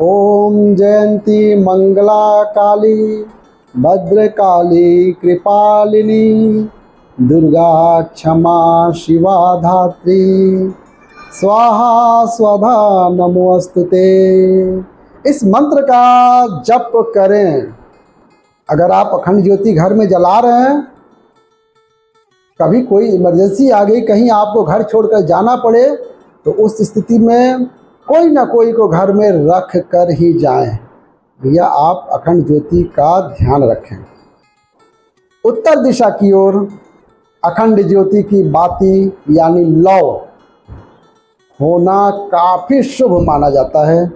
ओम जयंती मंगला काली भद्रकाली कृपालिनी दुर्गा क्षमा शिवा धात्री स्वाहा स्वधा नमोस्तुते। इस मंत्र का जप करें। अगर आप अखंड ज्योति घर में जला रहे हैं, कभी कोई इमरजेंसी आ गई, कहीं आपको घर छोड़कर जाना पड़े, तो उस स्थिति में कोई ना कोई को घर में रख कर ही जाएं। भैया आप अखंड ज्योति का ध्यान रखें। उत्तर दिशा की ओर अखंड ज्योति की बाती यानी लौ होना काफ़ी शुभ माना जाता है।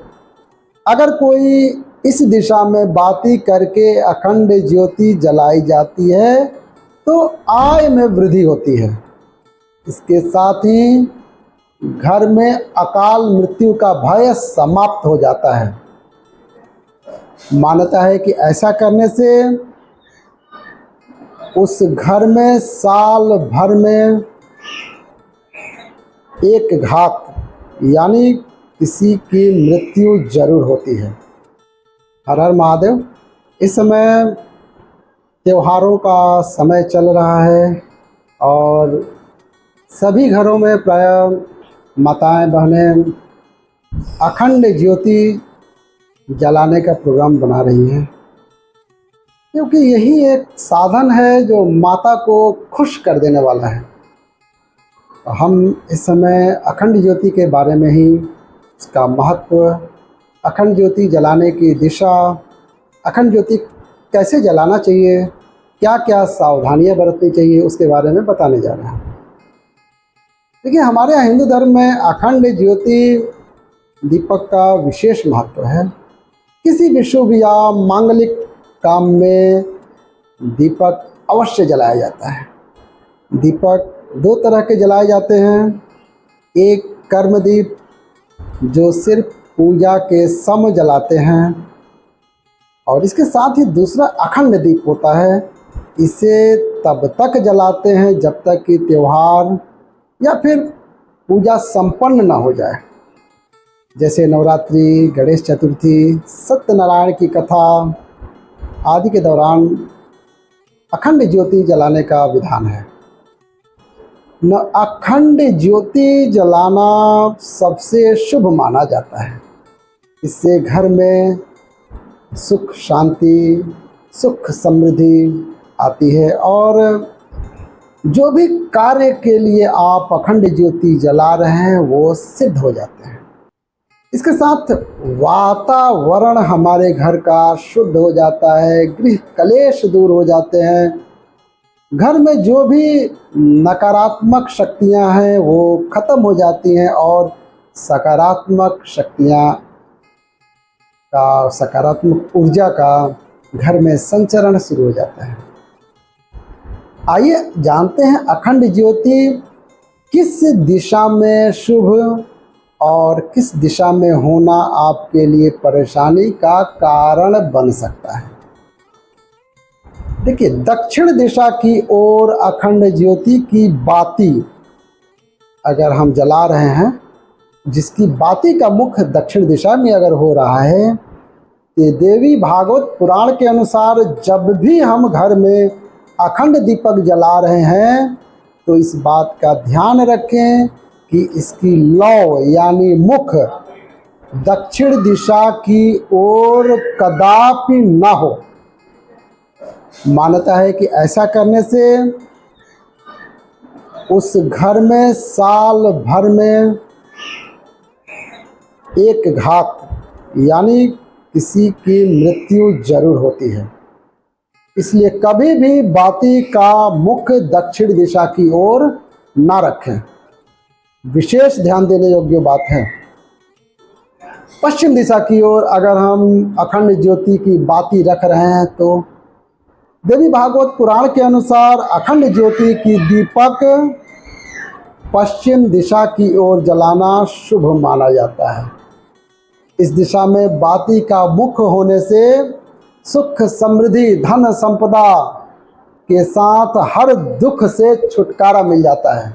अगर कोई इस दिशा में बाती करके अखंड ज्योति जलाई जाती है तो आय में वृद्धि होती है। इसके साथ ही घर में अकाल मृत्यु का भय समाप्त हो जाता है। मान्यता है कि ऐसा करने से उस घर में साल भर में एक घात यानी किसी की मृत्यु जरूर होती है। हर हर महादेव। इस समय त्योहारों का समय चल रहा है और सभी घरों में प्रायः माताएं बहनें अखंड ज्योति जलाने का प्रोग्राम बना रही हैं, क्योंकि यही एक साधन है जो माता को खुश कर देने वाला है। हम इस समय अखंड ज्योति के बारे में ही, उसका महत्व, अखंड ज्योति जलाने की दिशा, अखंड ज्योति कैसे जलाना चाहिए, क्या क्या सावधानियां बरतनी चाहिए, उसके बारे में बताने जा रहे हैं। देखिए, हमारे यहाँ हिंदू धर्म में अखंड ज्योति दीपक का विशेष महत्व है। किसी भी शुभ या मांगलिक काम में दीपक अवश्य जलाया जाता है। दीपक दो तरह के जलाए जाते हैं। एक कर्मदीप जो सिर्फ पूजा के समय जलाते हैं, और इसके साथ ही दूसरा अखंड दीप होता है। इसे तब तक जलाते हैं जब तक कि त्यौहार या फिर पूजा संपन्न ना हो जाए, जैसे नवरात्रि, गणेश चतुर्थी, सत्यनारायण की कथा आदि के दौरान अखंड ज्योति जलाने का विधान है। न अखंड ज्योति जलाना सबसे शुभ माना जाता है। इससे घर में सुख शांति, सुख समृद्धि आती है और जो भी कार्य के लिए आप अखंड ज्योति जला रहे हैं वो सिद्ध हो जाते हैं। इसके साथ वातावरण हमारे घर का शुद्ध हो जाता है, गृह कलेश दूर हो जाते हैं, घर में जो भी नकारात्मक शक्तियां हैं वो खत्म हो जाती हैं और सकारात्मक शक्तियां का, सकारात्मक ऊर्जा का घर में संचरण शुरू हो जाता है। आइए जानते हैं अखंड ज्योति किस दिशा में शुभ और किस दिशा में होना आपके लिए परेशानी का कारण बन सकता है। देखिए, दक्षिण दिशा की ओर अखंड ज्योति की बाती अगर हम जला रहे हैं, जिसकी बाती का मुख दक्षिण दिशा में अगर हो रहा है, ये देवी भागवत पुराण के अनुसार जब भी हम घर में अखंड दीपक जला रहे हैं तो इस बात का ध्यान रखें कि इसकी लौ यानी मुख दक्षिण दिशा की ओर कदापि न हो। मान्यता है कि ऐसा करने से उस घर में साल भर में एक घात यानी किसी की मृत्यु जरूर होती है। इसलिए कभी भी बाती का मुख दक्षिण दिशा की ओर ना रखें। विशेष ध्यान देने योग्य बात है। पश्चिम दिशा की ओर अगर हम अखंड ज्योति की बाती रख रहे हैं तो देवी भागवत पुराण के अनुसार अखंड ज्योति की दीपक पश्चिम दिशा की ओर जलाना शुभ माना जाता है। इस दिशा में बाती का मुख होने से सुख समृद्धि धन संपदा के साथ हर दुख से छुटकारा मिल जाता है।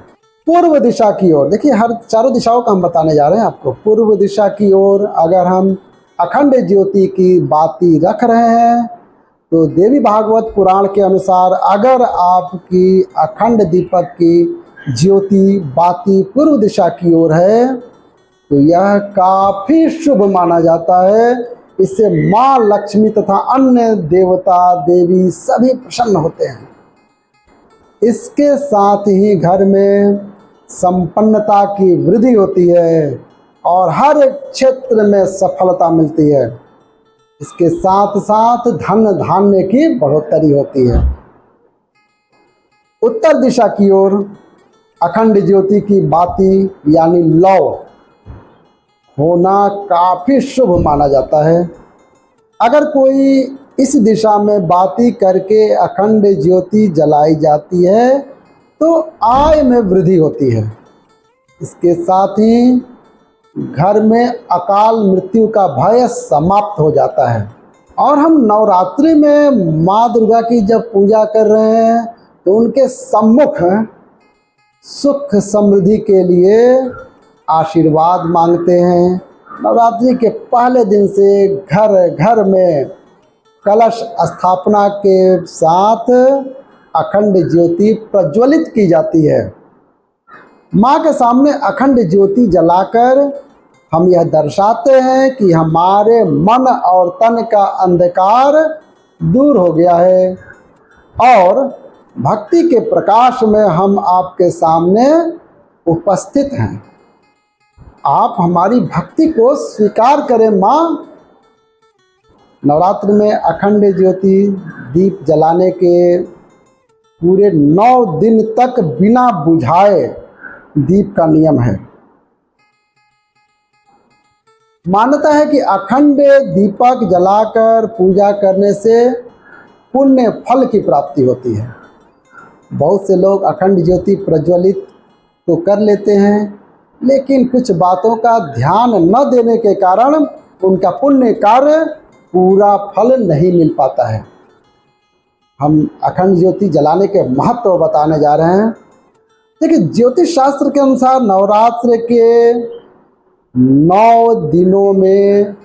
पूर्व दिशा की ओर, देखिए हर चारों दिशाओं का हम बताने जा रहे हैं आपको। पूर्व दिशा की ओर अगर हम अखंड ज्योति की बाती रख रहे हैं, तो देवी भागवत पुराण के अनुसार अगर आपकी अखंड दीपक की ज्योति बाती पूर्व दिशा की ओर है तो यह काफ़ी शुभ माना जाता है। इससे माँ लक्ष्मी तथा अन्य देवता देवी सभी प्रसन्न होते हैं। इसके साथ ही घर में संपन्नता की वृद्धि होती है और हर एक क्षेत्र में सफलता मिलती है। इसके साथ साथ धन धान्य की बढ़ोतरी होती है। उत्तर दिशा की ओर अखंड ज्योति की बाती यानी लौ होना काफ़ी शुभ माना जाता है। अगर कोई इस दिशा में बाती करके अखंड ज्योति जलाई जाती है तो आय में वृद्धि होती है। इसके साथ ही घर में अकाल मृत्यु का भय समाप्त हो जाता है। और हम नवरात्रि में माँ दुर्गा की जब पूजा कर रहे हैं तो उनके सम्मुख सुख समृद्धि के लिए आशीर्वाद मांगते हैं। नवरात्रि के पहले दिन से घर घर में कलश स्थापना के साथ अखंड ज्योति प्रज्वलित की जाती है। माँ के सामने अखंड ज्योति जलाकर हम यह दर्शाते हैं कि हमारे मन और तन का अंधकार दूर हो गया है और भक्ति के प्रकाश में हम आपके सामने उपस्थित हैं। आप हमारी भक्ति को स्वीकार करें माँ। नवरात्र में अखंड ज्योति दीप जलाने के पूरे 9 दिन तक बिना बुझाए दीप का नियम है। मान्यता है कि अखंड दीपक जलाकर पूजा करने से पुण्य फल की प्राप्ति होती है। बहुत से लोग अखंड ज्योति प्रज्वलित तो कर लेते हैं, लेकिन कुछ बातों का ध्यान न देने के कारण उनका पुण्य कार्य पूरा फल नहीं मिल पाता है। हम अखंड ज्योति जलाने के महत्व बताने जा रहे हैं। देखिए, ज्योतिष शास्त्र के अनुसार नवरात्र के 9 दिनों में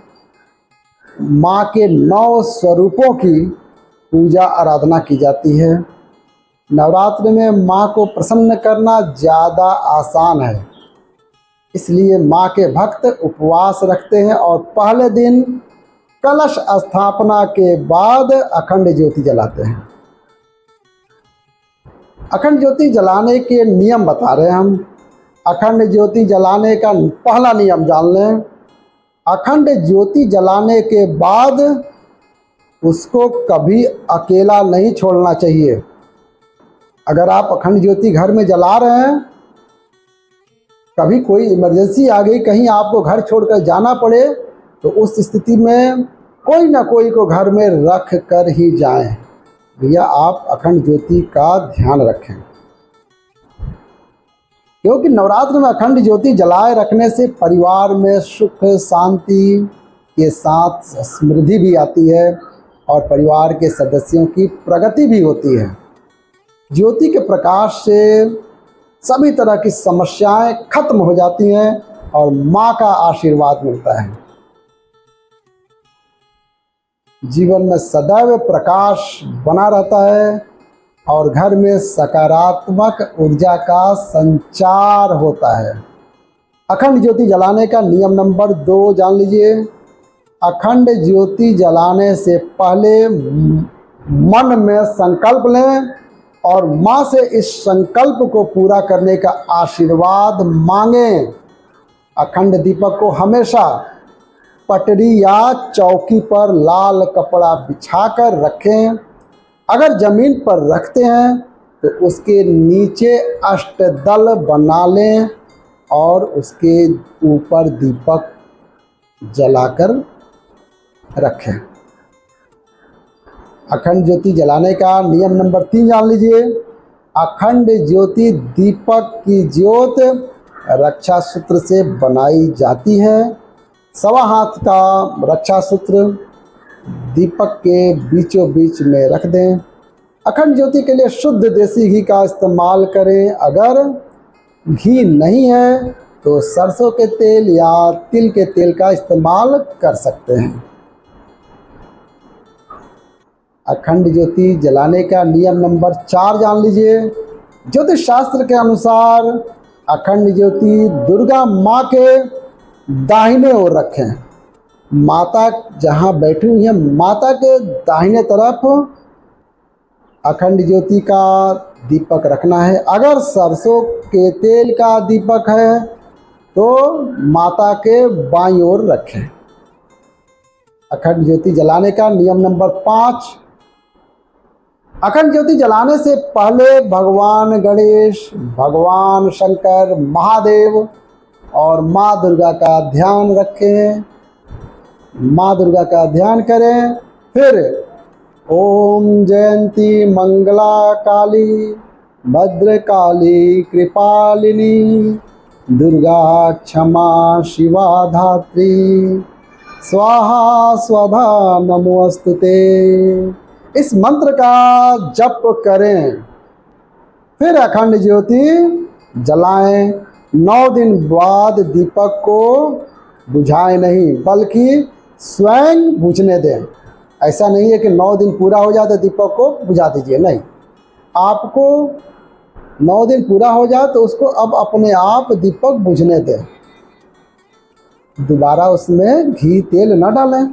माँ के 9 स्वरूपों की पूजा आराधना की जाती है। नवरात्र में माँ को प्रसन्न करना ज़्यादा आसान है, इसलिए माँ के भक्त उपवास रखते हैं और पहले दिन कलश स्थापना के बाद अखंड ज्योति जलाते हैं। अखंड ज्योति जलाने के नियम बता रहे हैं हम। अखंड ज्योति जलाने का पहला नियम जान लें। अखंड ज्योति जलाने के बाद उसको कभी अकेला नहीं छोड़ना चाहिए। अगर आप अखंड ज्योति घर में जला रहे हैं, कभी कोई इमरजेंसी आ गई, कहीं आपको घर छोड़कर जाना पड़े, तो उस स्थिति में कोई ना कोई को घर में रख कर ही जाएं। भैया, आप अखंड ज्योति का ध्यान रखें, क्योंकि नवरात्र में अखंड ज्योति जलाए रखने से परिवार में सुख शांति के साथ समृद्धि भी आती है और परिवार के सदस्यों की प्रगति भी होती है। ज्योति के प्रकाश से सभी तरह की समस्याएं खत्म हो जाती हैं और माँ का आशीर्वाद मिलता है। जीवन में सदैव प्रकाश बना रहता है और घर में सकारात्मक ऊर्जा का संचार होता है। अखंड ज्योति जलाने का नियम नंबर 2 जान लीजिए। अखंड ज्योति जलाने से पहले मन में संकल्प लें और माँ से इस संकल्प को पूरा करने का आशीर्वाद मांगें। अखंड दीपक को हमेशा पटरी या चौकी पर लाल कपड़ा बिछाकर रखें। अगर ज़मीन पर रखते हैं तो उसके नीचे अष्टदल बना लें और उसके ऊपर दीपक जलाकर रखें। अखंड ज्योति जलाने का नियम नंबर 3 जान लीजिए। अखंड ज्योति दीपक की ज्योत रक्षा सूत्र से बनाई जाती है। 1.25 हाथ का रक्षा सूत्र दीपक के बीचों बीच में रख दें। अखंड ज्योति के लिए शुद्ध देसी घी का इस्तेमाल करें। अगर घी नहीं है तो सरसों के तेल या तिल के तेल का इस्तेमाल कर सकते हैं। अखंड ज्योति जलाने का नियम नंबर 4 जान लीजिए। ज्योतिष शास्त्र के अनुसार अखंड ज्योति दुर्गा माँ के दाहिने ओर रखें। माता जहाँ बैठी हुई है, माता के दाहिने तरफ अखंड ज्योति का दीपक रखना है। अगर सरसों के तेल का दीपक है तो माता के बाईं ओर रखें। अखंड ज्योति जलाने का नियम नंबर 5, अखंड ज्योति जलाने से पहले भगवान गणेश, भगवान शंकर, महादेव और माँ दुर्गा का ध्यान रखें। माँ दुर्गा का ध्यान करें। फिर ओम जयंती मंगला काली भद्रकाली कृपालिनी दुर्गा क्षमा शिवा धात्री स्वाहा स्वधा नमोस्तुते, इस मंत्र का जप करें। फिर अखंड ज्योति जलाएं। 9 दिन बाद दीपक को बुझाएं नहीं, बल्कि स्वयं बुझने दें। ऐसा नहीं है कि 9 दिन पूरा हो जाए तो दीपक को बुझा दीजिए, नहीं। आपको 9 दिन पूरा हो जाए तो उसको अब अपने आप दीपक बुझने दें। दोबारा उसमें घी तेल न डालें,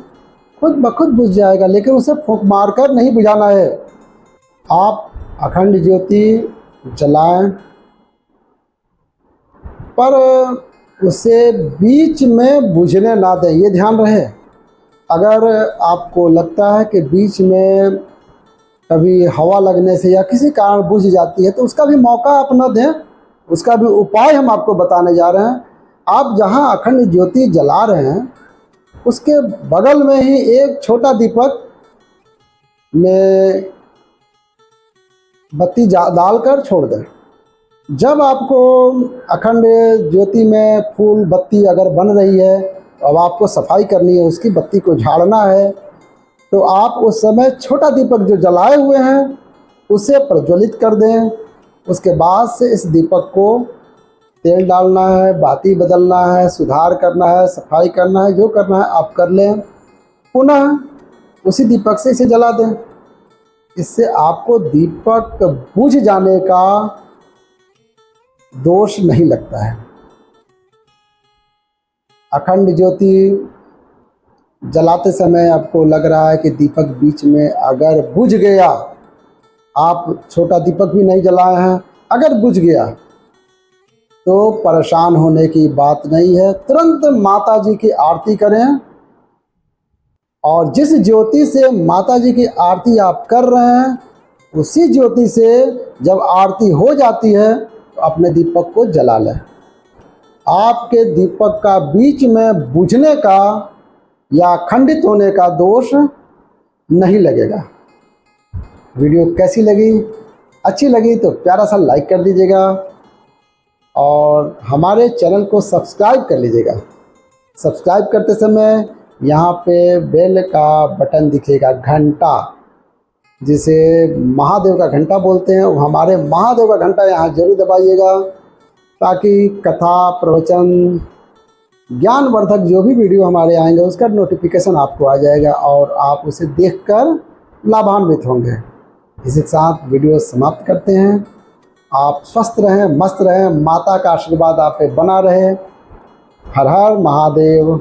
खुद ब खुद बुझ जाएगा, लेकिन उसे फूंक मारकर नहीं बुझाना है। आप अखंड ज्योति जलाएं, पर उसे बीच में बुझने ना दें, ये ध्यान रहे। अगर आपको लगता है कि बीच में कभी हवा लगने से या किसी कारण बुझ जाती है तो उसका भी मौका आप न दें, उसका भी उपाय हम आपको बताने जा रहे हैं। आप जहां अखंड ज्योति जला रहे हैं उसके बगल में ही एक छोटा दीपक में बत्ती डालकर छोड़ दें। जब आपको अखंड ज्योति में फूल बत्ती अगर बन रही है, अब आपको सफाई करनी है, उसकी बत्ती को झाड़ना है, तो आप उस समय छोटा दीपक जो जलाए हुए हैं उसे प्रज्वलित कर दें। उसके बाद से इस दीपक को तेल डालना है, बाती बदलना है, सुधार करना है, सफाई करना है, जो करना है आप कर लें। पुनः उसी दीपक से इसे जला दें। इससे आपको दीपक बुझ जाने का दोष नहीं लगता है। अखंड ज्योति जलाते समय आपको लग रहा है कि दीपक बीच में अगर बुझ गया, आप छोटा दीपक भी नहीं जलाए हैं, अगर बुझ गया तो परेशान होने की बात नहीं है। तुरंत माता जी की आरती करें, और जिस ज्योति से माता जी की आरती आप कर रहे हैं उसी ज्योति से जब आरती हो जाती है तो अपने दीपक को जला लें। आपके दीपक का बीच में बुझने का या खंडित होने का दोष नहीं लगेगा। वीडियो कैसी लगी? अच्छी लगी तो प्यारा सा लाइक कर दीजिएगा और हमारे चैनल को सब्सक्राइब कर लीजिएगा। सब्सक्राइब करते समय यहाँ पे बेल का बटन दिखेगा, घंटा, जिसे महादेव का घंटा बोलते हैं, वो हमारे महादेव का घंटा यहाँ जरूर दबाइएगा, ताकि कथा, प्रवचन, ज्ञानवर्धक जो भी वीडियो हमारे आएंगे उसका नोटिफिकेशन आपको आ जाएगा और आप उसे देखकर लाभान्वित होंगे। इसी के साथ वीडियो समाप्त करते हैं। आप स्वस्थ रहें, मस्त रहें, माता का आशीर्वाद आप पे बना रहे। हर हर महादेव।